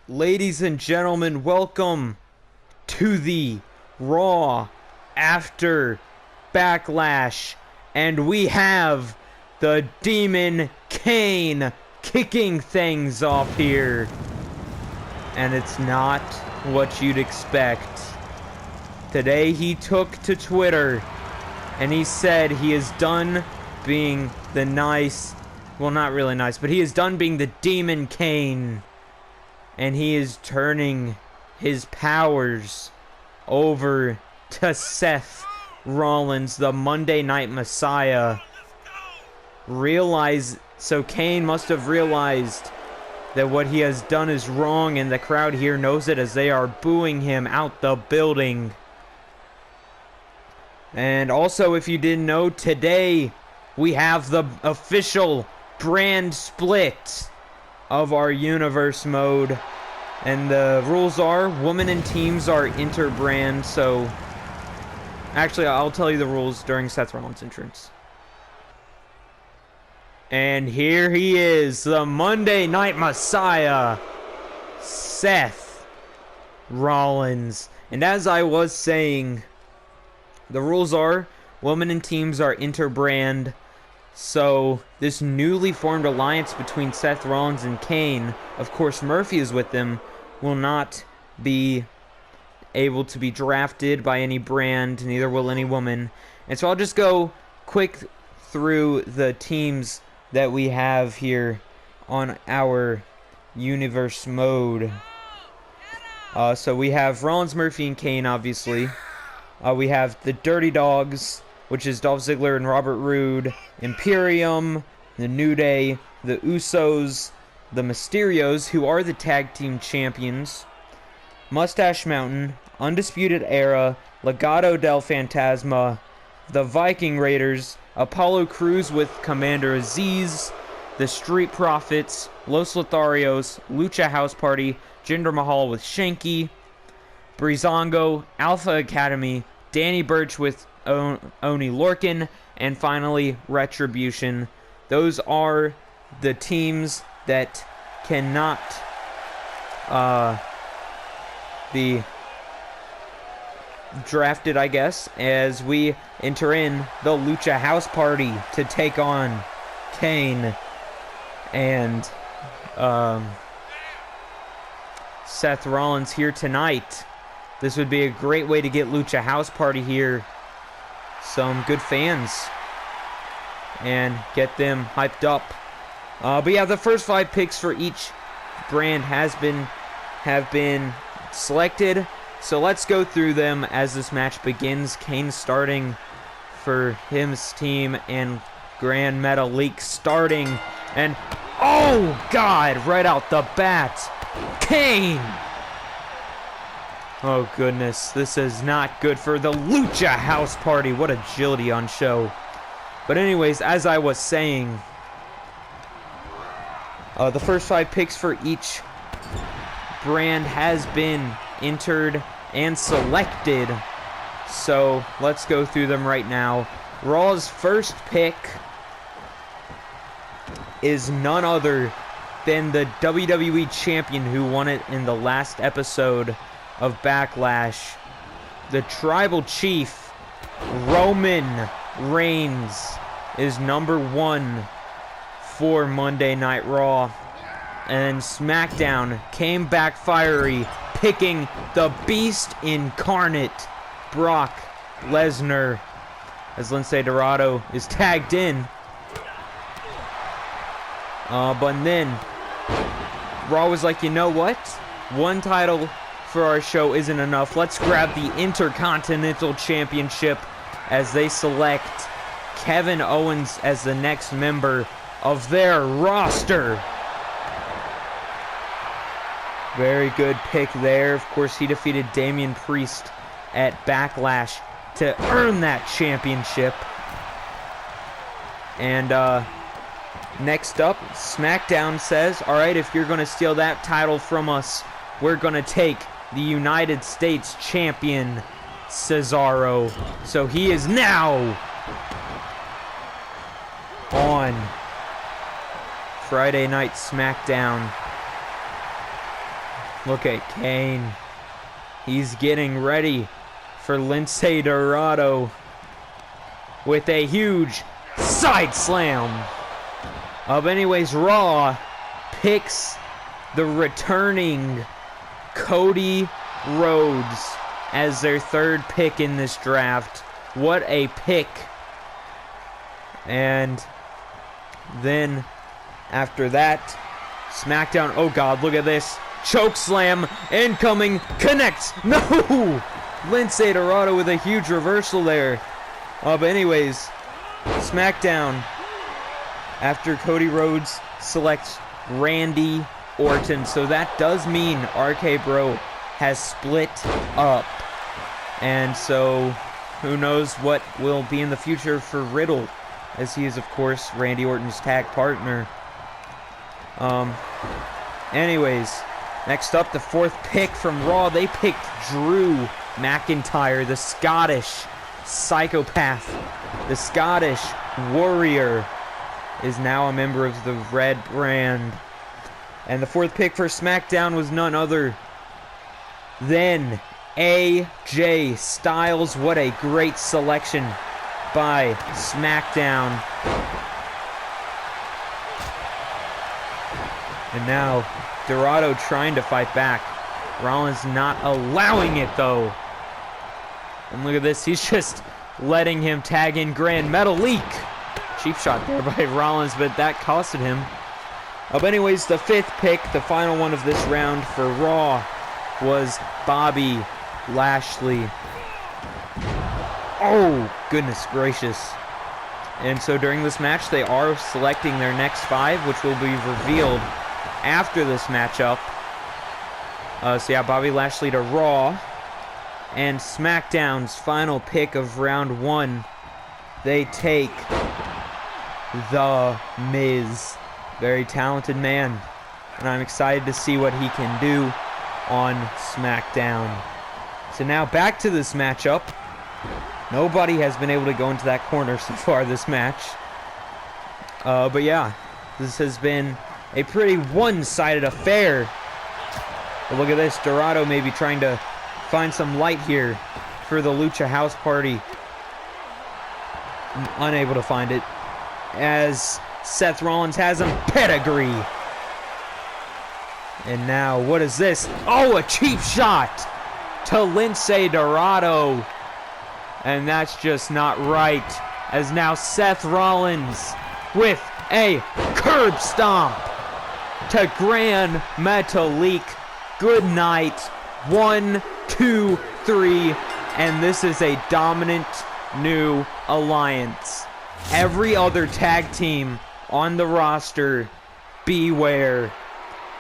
Ladies and gentlemen, welcome to the Raw after Backlash, and we have the Demon Kane kicking things off here, and it's not what you'd expect. Today he took to Twitter and he said he is done being the nice, well, not really nice, but he is done being the Demon Kane. And he is turning his powers over to Seth Rollins, the Monday Night Messiah. So Kane must have realized that what he has done is wrong, and the crowd here knows it as they are booing him out the building. And also, if you didn't know, today we have the official brand split of our universe mode, and the rules are women and teams are interbrand. So actually, I'll tell you the rules during Seth Rollins' entrance. And here he is, the Monday Night Messiah, Seth Rollins. And as I was saying, the rules are women and teams are interbrand. So, this newly formed alliance between Seth Rollins and Kane, of course Murphy is with them, will not be able to be drafted by any brand, neither will any woman. And so I'll just go quick through the teams that we have here on our universe mode. So we have Rollins, Murphy, and Kane, obviously. We have the Dirty Dogs, which is Dolph Ziggler and Robert Roode, Imperium, the New Day, the Usos, the Mysterios, who are the tag team champions, Mustache Mountain, Undisputed Era, Legado del Fantasma, the Viking Raiders, Apollo Crews with Commander Aziz, the Street Profits, Los Lotharios, Lucha House Party, Jinder Mahal with Shanky, Breezango, Alpha Academy, Danny Burch with Oni Lorcan, and finally Retribution. Those are the teams that cannot be drafted, I guess, as we enter in the Lucha House Party to take on Kane and Seth Rollins here tonight. This would be a great way to get Lucha House Party here some good fans and get them hyped up. But yeah, the first 5 picks for each brand have been selected. So let's go through them as this match begins. Kane starting for his team, and Grand Metalik starting, and oh god, right out the bat, Kane! Oh goodness, this is not good for the Lucha House Party. What agility on show. But anyways, as I was saying, the first 5 picks for each brand has been entered and selected. So let's go through them right now. Raw's first pick is none other than the WWE Champion who won it in the last episode of Backlash. The Tribal Chief, Roman Reigns, is number 1 for Monday Night Raw. And SmackDown came back fiery, picking the Beast Incarnate, Brock Lesnar, as Lince Dorado is tagged in. But then Raw was like, you know what? One title for our show isn't enough. Let's grab the Intercontinental Championship as they select Kevin Owens as the next member of their roster. Very good pick there. Of course, he defeated Damian Priest at Backlash to earn that championship. And next up, SmackDown says, alright, if you're going to steal that title from us, we're going to take the United States Champion, Cesaro. So he is now on Friday Night SmackDown Look at Kane. He's getting ready for Lince Dorado with a huge side slam. But anyways, Raw picks the returning Cody Rhodes as their third pick in this draft. What a pick. And then after that, SmackDown. Oh God, look at this. Choke slam, incoming, connects. No! Lince Dorado with a huge reversal there. But anyways, SmackDown, after Cody Rhodes selects Randy Orton. So that does mean RK Bro has split up. And so who knows what will be in the future for Riddle, as he is, of course, Randy Orton's tag partner. Anyways, next up, the fourth pick from Raw. They picked Drew McIntyre, the Scottish psychopath, the Scottish warrior, is now a member of the Red Brand. And the fourth pick for SmackDown was none other than AJ Styles. What a great selection by SmackDown. And now Dorado trying to fight back. Rollins not allowing it though. And look at this, he's just letting him tag in Grand Metalik. Cheap shot there by Rollins, but that costed him. But anyways, the fifth pick, the final one of this round for Raw, was Bobby Lashley. Oh, goodness gracious. And so during this match, they are selecting their next five, which will be revealed after this matchup. So yeah, Bobby Lashley to Raw. And SmackDown's final pick of round one, they take The Miz. Very talented man. And I'm excited to see what he can do on SmackDown. So now back to this matchup. Nobody has been able to go into that corner so far this match. But yeah, this has been a pretty one-sided affair. But look at this, Dorado maybe trying to find some light here for the Lucha House Party. Unable to find it, as Seth Rollins has him pedigree. And now, what is this? Oh, a cheap shot to Lince Dorado. And that's just not right, as now Seth Rollins with a curb stomp to Grand Metalik. Good night. 1, 2, 3. And this is a dominant new alliance. Every other tag team on the roster, beware.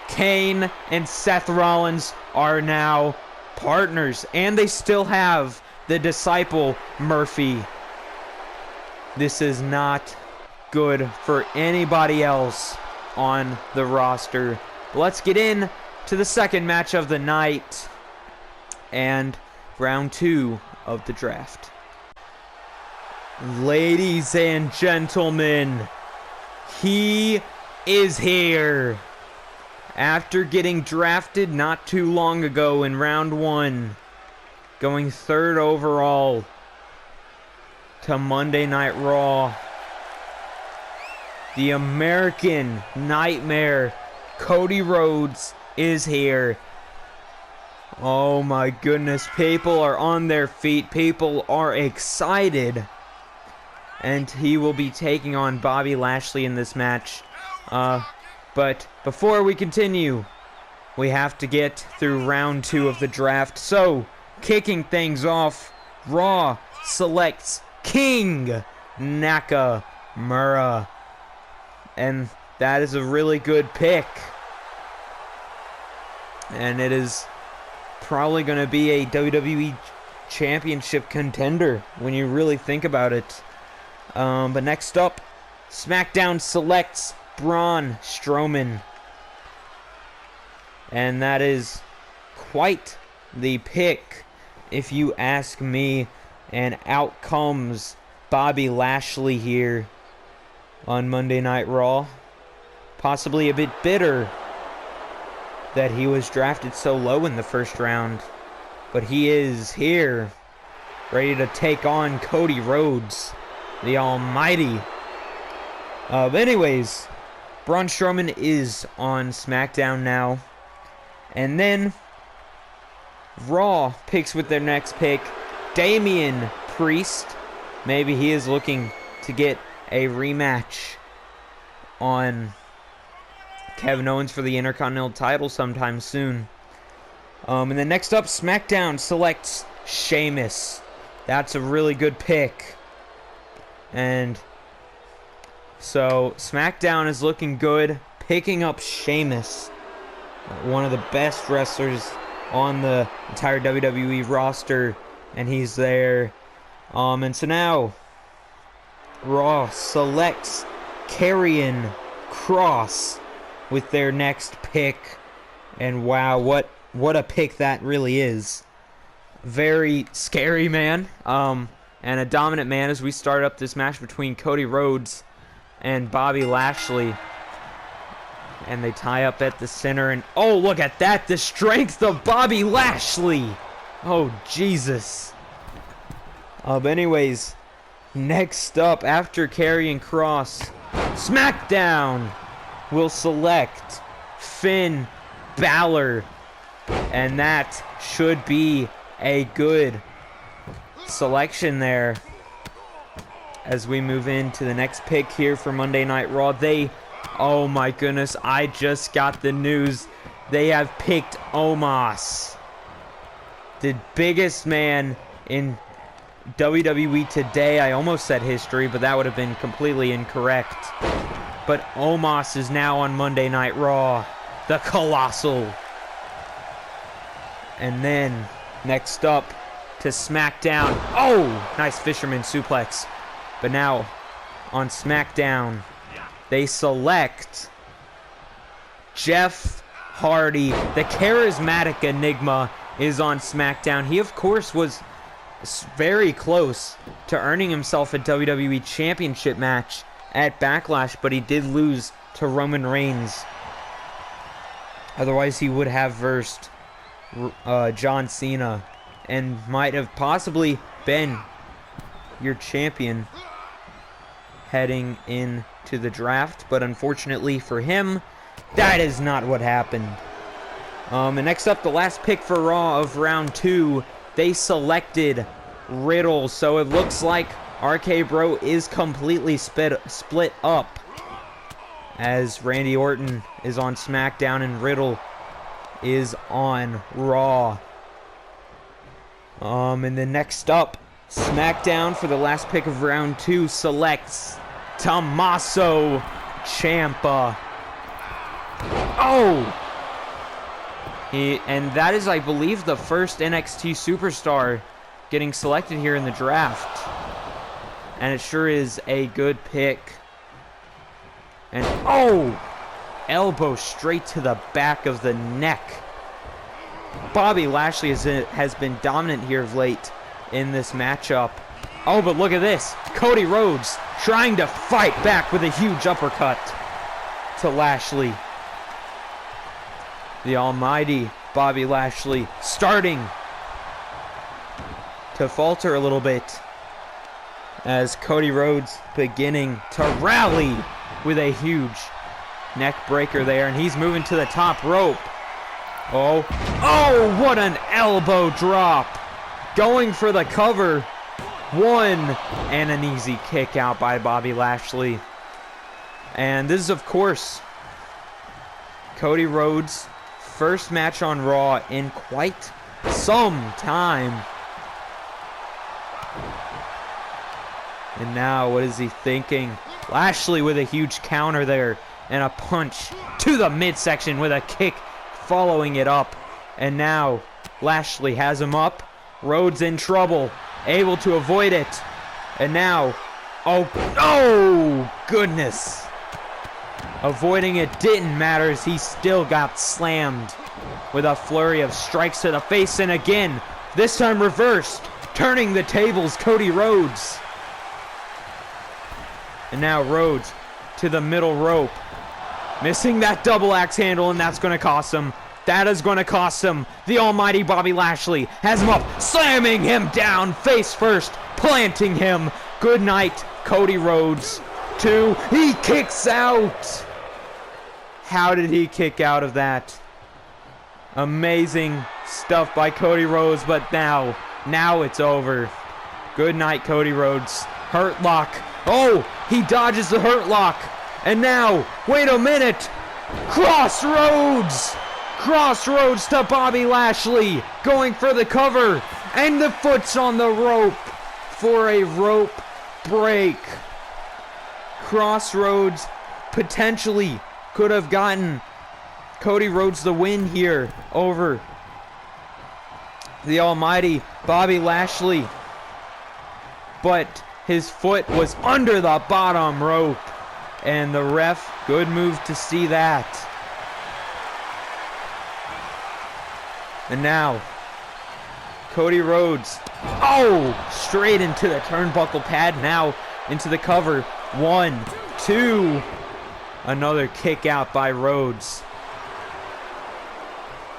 Kane and Seth Rollins are now partners, and they still have the disciple Murphy. This is not good for anybody else on the roster. Let's get in to the second match of the night and round two of the draft. Ladies and gentlemen, he is here. After getting drafted not too long ago in round one, going third overall to Monday Night Raw, the American Nightmare, Cody Rhodes, is here. Oh my goodness, people are on their feet. People are excited. And he will be taking on Bobby Lashley in this match. But before we continue, we have to get through round two of the draft. So, kicking things off, Raw selects King Nakamura. And that is a really good pick. And it is probably going to be a WWE Championship contender when you really think about it. But next up, SmackDown selects Braun Strowman. And that is quite the pick, if you ask me. And out comes Bobby Lashley here on Monday Night Raw. Possibly a bit bitter that he was drafted so low in the first round. But he is here, ready to take on Cody Rhodes, the Almighty. But anyways, Braun Strowman is on SmackDown now. And then Raw picks with their next pick Damian Priest. Maybe he is looking to get a rematch on Kevin Owens for the Intercontinental title sometime soon. And then next up, SmackDown selects Sheamus. That's a really good pick. And so SmackDown is looking good, picking up Sheamus, one of the best wrestlers on the entire WWE roster, and he's there. And so now Raw selects Karrion Kross with their next pick. And wow, what a pick that really is. Very scary man, and a dominant man as we start up this match between Cody Rhodes and Bobby Lashley. And they tie up at the center, and oh, look at that, the strength of Bobby Lashley. Oh, Jesus. But anyways, next up, after Karrion Kross, SmackDown will select Finn Balor. And that should be a good selection there as we move into the next pick here for Monday Night Raw. Oh my goodness, I just got the news. They have picked Omos, the biggest man in WWE today. I almost said history, but that would have been completely incorrect. But Omos is now on Monday Night Raw, the Colossal. And then next up to SmackDown. Oh, nice fisherman suplex. But now on SmackDown, they select Jeff Hardy. The charismatic enigma is on SmackDown. He, of course, was very close to earning himself a WWE Championship match at Backlash, but he did lose to Roman Reigns. Otherwise, he would have versed John Cena and might have possibly been your champion heading into the draft, but unfortunately for him, that is not what happened. And next up, the last pick for Raw of round 2, they selected Riddle, so it looks like RK Bro is completely split up, as Randy Orton is on SmackDown and Riddle is on Raw. And then next up, SmackDown for the last pick of round 2 selects Tommaso Ciampa. Oh! And that is, I believe, the first NXT superstar getting selected here in the draft. And it sure is a good pick. And oh! Elbow straight to the back of the neck. Bobby Lashley has been dominant here of late in this matchup. Oh, but look at this. Cody Rhodes trying to fight back with a huge uppercut to Lashley. The almighty Bobby Lashley starting to falter a little bit as Cody Rhodes beginning to rally with a huge neck breaker there, and he's moving to the top rope. Oh, what an elbow drop. Going for the cover. One, and an easy kick out by Bobby Lashley. And this is, of course, Cody Rhodes' first match on Raw in quite some time. And now, what is he thinking? Lashley with a huge counter there, and a punch to the midsection with a kick following it up. And now Lashley has him up. Rhodes in trouble, able to avoid it. And now, oh goodness. Avoiding it didn't matter as he still got slammed with a flurry of strikes to the face. And again, this time reversed, turning the tables, Cody Rhodes. And now Rhodes to the middle rope. Missing that double axe handle, and that's going to cost him. That is going to cost him. The almighty Bobby Lashley has him up, slamming him down face first, planting him. Good night, Cody Rhodes. 2, he kicks out. How did he kick out of that? Amazing stuff by Cody Rhodes, but now it's over. Good night, Cody Rhodes. Hurt lock. Oh, he dodges the hurt lock. And now, wait a minute. Crossroads. Crossroads to Bobby Lashley. Going for the cover. And the foot's on the rope for a rope break. Crossroads potentially could have gotten Cody Rhodes the win here over the almighty Bobby Lashley. But his foot was under the bottom rope. And the ref, good move to see that. And now, Cody Rhodes. Oh, straight into the turnbuckle pad. Now into the cover. 1, 2. Another kick out by Rhodes.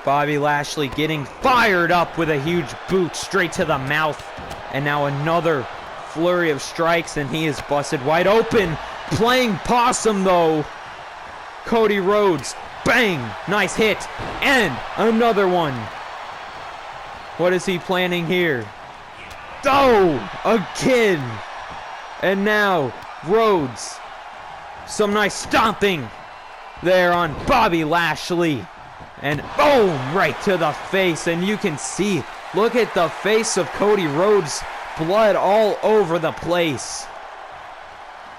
Bobby Lashley getting fired up with a huge boot straight to the mouth. And now another flurry of strikes, and he is busted wide open. Playing possum though. Cody Rhodes. Bang! Nice hit. And another one. What is he planning here? Oh! Again! And now Rhodes. Some nice stomping there on Bobby Lashley. And boom! Right to the face. And you can see, look at the face of Cody Rhodes. Blood all over the place.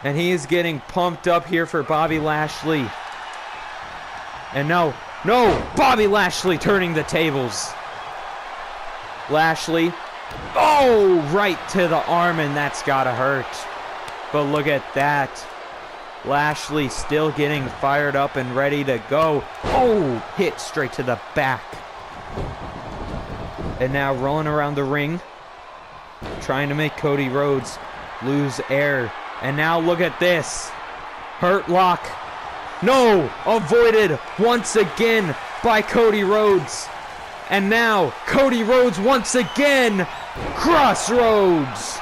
And he is getting pumped up here for Bobby Lashley. And no, Bobby Lashley turning the tables. Lashley, oh, right to the arm, and that's gotta hurt. But look at that. Lashley still getting fired up and ready to go. Oh, hit straight to the back. And now rolling around the ring, trying to make Cody Rhodes lose air. And now look at this. Hurt lock. No, avoided once again by Cody Rhodes. And now Cody Rhodes once again. Crossroads.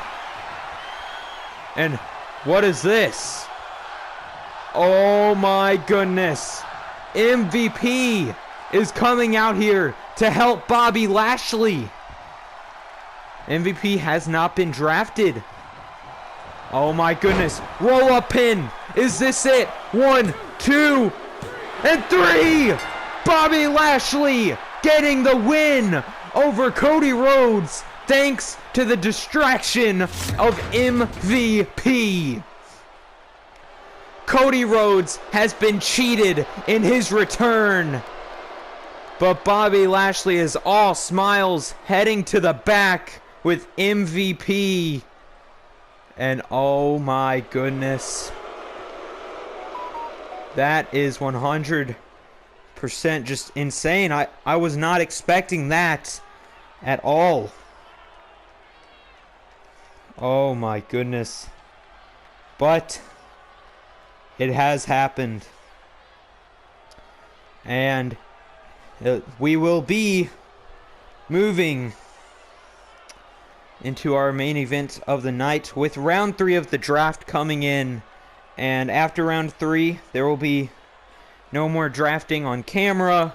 And what is this? Oh my goodness. MVP is coming out here to help Bobby Lashley. MVP has not been drafted. Oh my goodness. Roll up pin. Is this it? 1, 2, and 3. Bobby Lashley getting the win over Cody Rhodes thanks to the distraction of MVP. Cody Rhodes has been cheated in his return. But Bobby Lashley is all smiles heading to the back with MVP. And oh my goodness. That is 100% just insane. I was not expecting that at all. Oh my goodness. But it has happened. And we will be moving into our main event of the night with round 3 of the draft coming in. And after round 3, there will be no more drafting on camera.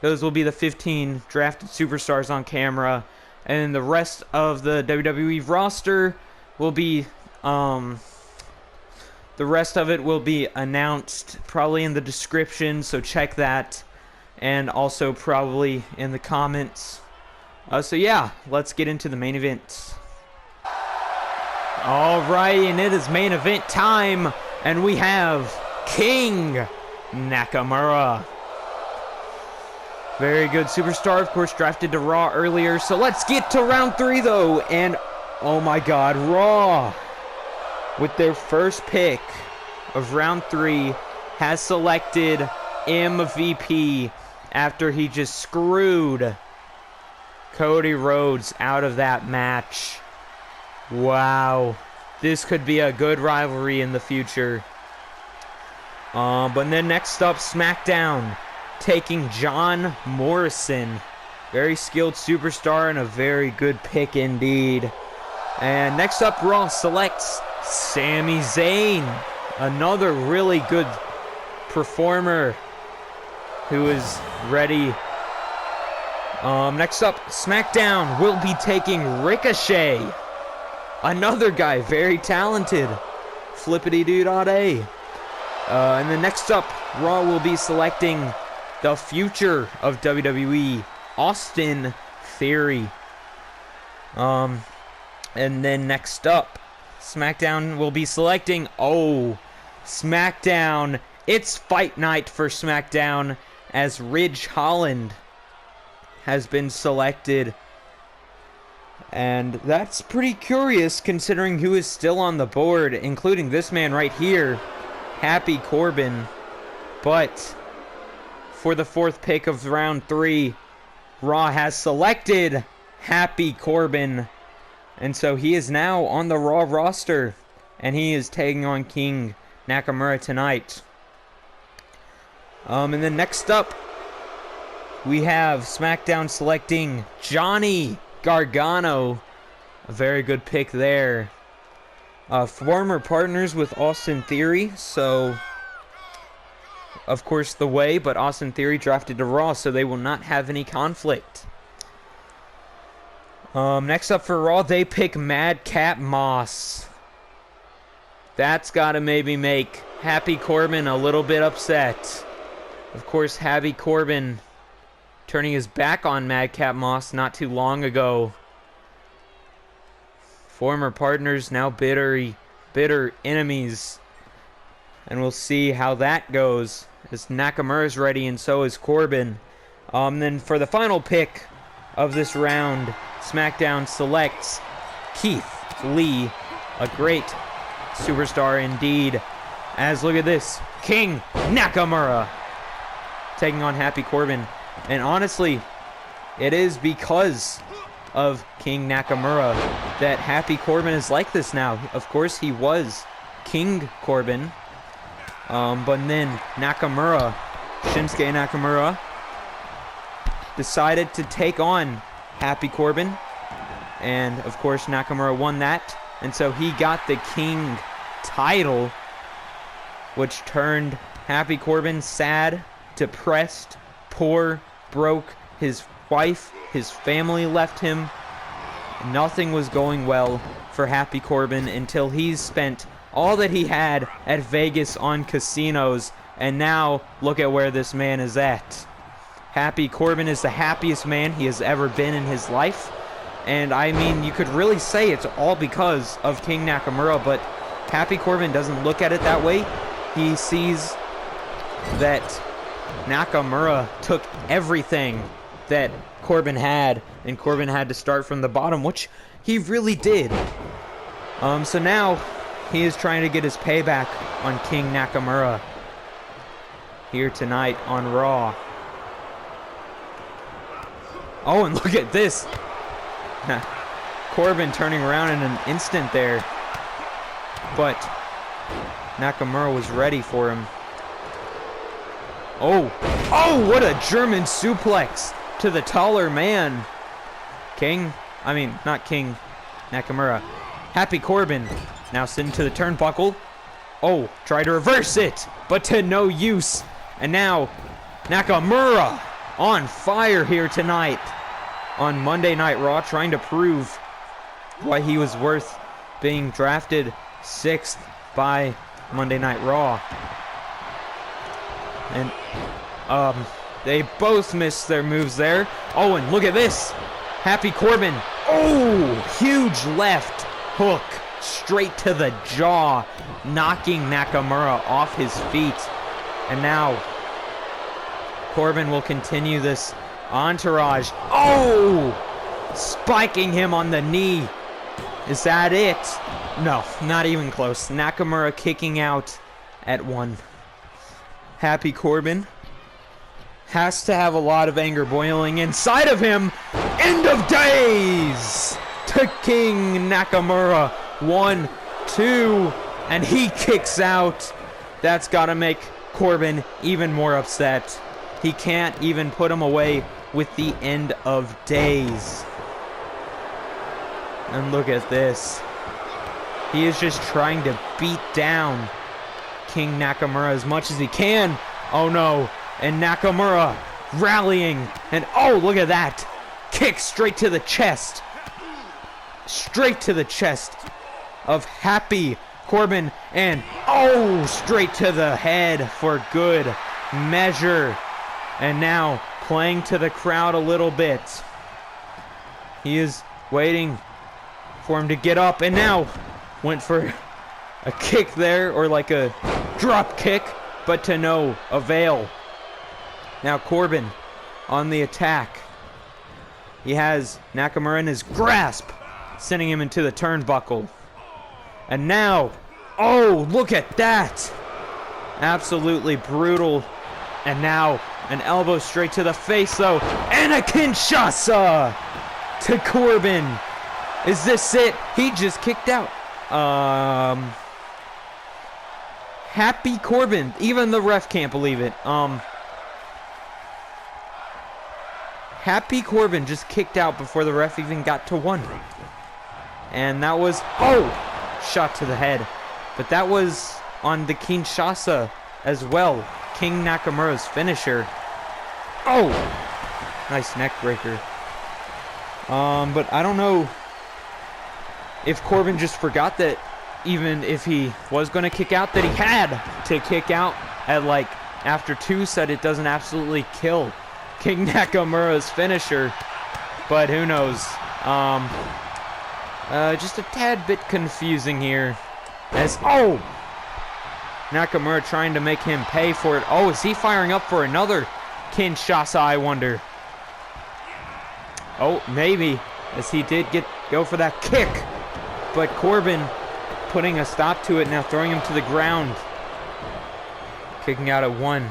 Those will be the 15 drafted superstars on camera. And the rest of the WWE roster will be, the rest of it will be announced probably in the description, so check that. And also probably in the comments. So yeah, let's get into the main event. Alright, and it is main event time. And we have King Nakamura. Very good superstar, of course, drafted to Raw earlier. So let's get to round 3 though. And oh my god, Raw, with their first pick of round 3, has selected MVP after he just screwed Cody Rhodes out of that match. Wow. This could be a good rivalry in the future. But then next up, SmackDown. taking John Morrison. Very skilled superstar and a very good pick indeed. And next up, Raw selects Sami Zayn. Another really good performer who is ready. Next up, SmackDown will be taking Ricochet. Another guy, very talented. Flippity-doo-dah-day. And then next up, Raw will be selecting the future of WWE, Austin Theory. And then next up, SmackDown will be selecting, SmackDown. It's fight night for SmackDown as Ridge Holland has been selected. And that's pretty curious considering who is still on the board, including this man right here, Happy Corbin. But for the 4th pick of round 3, Raw has selected Happy Corbin. And so he is now on the Raw roster, and he is taking on King Nakamura tonight. And then next up, we have SmackDown selecting Johnny Gargano. A very good pick there. Former partners with Austin Theory, so of course the way, but Austin Theory drafted to Raw, so they will not have any conflict. Next up for Raw, they pick Madcap Moss. That's gotta maybe make Happy Corbin a little bit upset. Of course, Happy Corbin turning his back on Madcap Moss not too long ago. Former partners, now bitter enemies. And we'll see how that goes as Nakamura's ready and so is Corbin. Then for the final pick of this round, SmackDown selects Keith Lee, a great superstar indeed. As look at this, King Nakamura taking on Happy Corbin. And honestly, it is because of King Nakamura that Happy Corbin is like this now. Of course, he was King Corbin. But then Nakamura, Shinsuke Nakamura, decided to take on Happy Corbin. And of course, Nakamura won that. And so he got the King title, which turned Happy Corbin sad, depressed, poor, broke. His wife, his family left him. Nothing was going well for Happy Corbin until he's spent all that he had at Vegas on casinos. And now look at where this man is at. Happy Corbin is the happiest man he has ever been in his life. And I mean, you could really say it's all because of King Nakamura, but Happy Corbin doesn't look at it that way. He sees that Nakamura took everything that Corbin had, and Corbin had to start from the bottom, which he really did. So now he is trying to get his payback on King Nakamura here tonight on Raw. Oh, and look at this. Corbin turning around in an instant there. But Nakamura was ready for him. Oh, what a German suplex to the taller man. Not King Nakamura. Happy Corbin now sitting to the turnbuckle. Oh, try to reverse it, but to no use. And now Nakamura on fire here tonight on Monday Night Raw, trying to prove why he was worth being drafted 6th by Monday Night Raw. And they both missed their moves there. Oh, and look at this. Happy Corbin. Oh, huge left hook straight to the jaw, knocking Nakamura off his feet. And now Corbin will continue this entourage. Oh, spiking him on the knee. Is that it? No, not even close. Nakamura kicking out at 1. Happy Corbin has to have a lot of anger boiling inside of him. End of days to King Nakamura. 1, 2, and he kicks out. That's got to make Corbin even more upset. He can't even put him away with the end of days. And look at this. He is just trying to beat down King Nakamura as much as he can. Oh no. And Nakamura rallying. And oh, look at that. Kick straight to the chest. Straight to the chest of Happy Corbin. And oh, straight to the head for good measure. And now playing to the crowd a little bit. He is waiting for him to get up. And now went for a kick there, or like a drop kick, but to no avail. Now Corbin on the attack. He has Nakamura in his grasp, sending him into the turnbuckle. And now, oh, look at that. Absolutely brutal. And now an elbow straight to the face, though. And a Kinshasa to Corbin. Is this it? He just kicked out. Happy Corbin. Even the ref can't believe it. Happy Corbin just kicked out before the ref even got to one. And that was, oh, shot to the head. But that was on the Kinshasa as well. King Nakamura's finisher. Oh, nice neck breaker. But I don't know if Corbin just forgot that even if he was going to kick out, that he had to kick out at like after 2, said it doesn't absolutely kill King Nakamura's finisher. But who knows? Just a tad bit confusing here. As, oh! Nakamura trying to make him pay for it. Oh, is he firing up for another Kinshasa, I wonder? Oh, maybe. As he did go for that kick. But Corbin putting a stop to it now, throwing him to the ground. Kicking out at 1.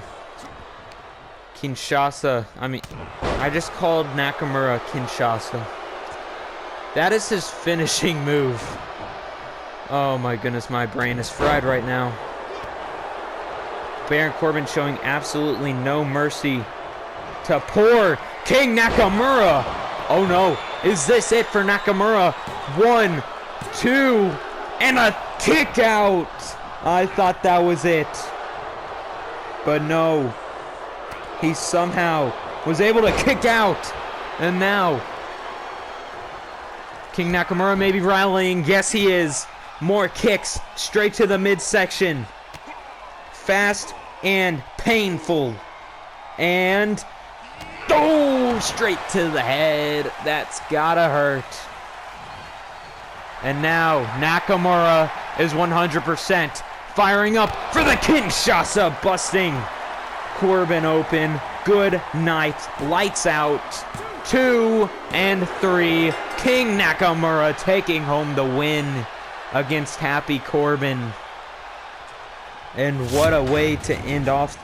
Kinshasa. I mean, I just called Nakamura Kinshasa. That is his finishing move. Oh my goodness, my brain is fried right now. Baron Corbin showing absolutely no mercy to poor King Nakamura. Oh no, is this it for Nakamura? 1, 2, and a kick out. I thought that was it. But no. He somehow was able to kick out. And now King Nakamura may be rallying. Yes, he is. More kicks straight to the midsection. Fast and painful. And oh, straight to the head. That's gotta hurt. And now Nakamura is 100% firing up for the Kinshasa, busting Corbin open. Good night. Lights out. 2 and 3. King Nakamura taking home the win against Happy Corbin. And what a way to end off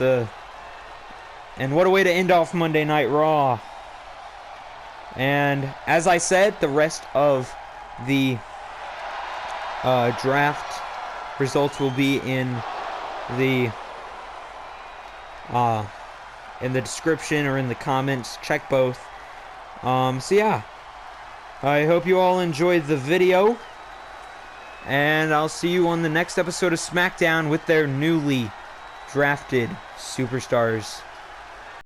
Monday Night Raw. And as I said, the rest of the draft results will be in the description or in the comments. Check both. So yeah, I hope you all enjoyed the video, and I'll see you on the next episode of SmackDown with their newly drafted superstars.